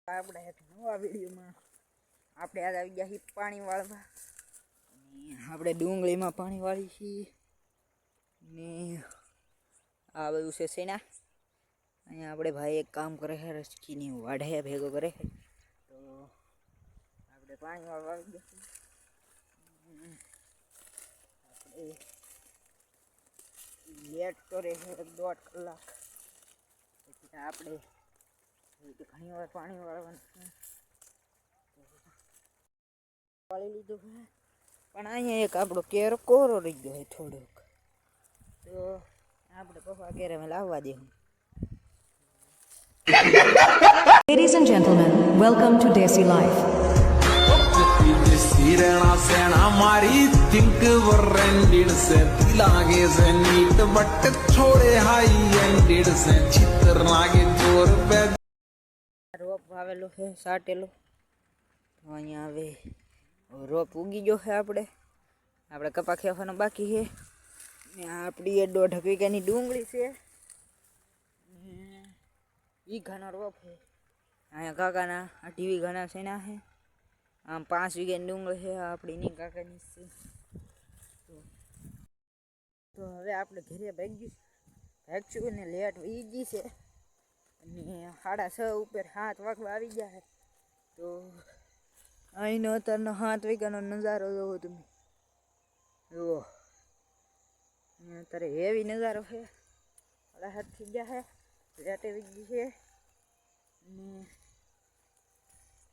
આપણે એક નવા વિડીયોમાં આપણે આજ આવી ગયા છીએ પાણી વાળવા અને આપણે ડુંગળીમાં પાણી વાળી છીએ ને આ બધું છે સેના અહીંયા આપણે ભાઈ એક કામ કરે છે રસકીની વાઢે ભેગો કરે છે તો આપણે પાણી વાળવા આવી ગયા છીએ આપણે લેટ કરે છે 1.5 કલાક એટલે આપણે ઘણી વાર પાણી વાળવાનું વાળી લીધું છે પણ અહીંયા એક આપણો કેરો કોરો રહી ગયો છે થોડોક તો આપણે પપ્પા કેરે મેં લાવવા દેવું. Ladies and gentlemen, welcome to Desi Life. Sirena sena mari think branded se lage se neat but thode high ended se chitr lage jor pe રોપ વાવેલો છે સાટેલો તો અહીંયા હવે રોપ ઉગી ગયો છે આપણે કપા ખેવાનો બાકી છે ને આપણી એ 1.5 વીઘાની ડુંગળી છે વીઘાનો રોપ છે અહીંયા કાકાના 8 વીઘાના સેના છે આમ 5 વીઘાની ડુંગળી છે આપણી ની કાકાની છે તો હવે આપણે ઘરે ભાગશું ને લેટ વીજી છે અને 6:30 ઉપર 7 વાગવા આવી ગયા તો અહીંનો અત્યારનો 7 વાગ્યાનો નજારો જોવો તમે જુઓ અત્યારે હેવી નજારો છે 7:30 થઈ ગયા છે લેટે વીજી છે ને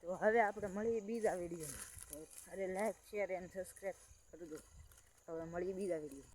તો હવે આપણે મળીએ બીજા વિડીયો તો અરે લાઈક શેર એન્ડ સબસ્ક્રાઈબ કરજો હવે મળીએ બીજા વિડીયો.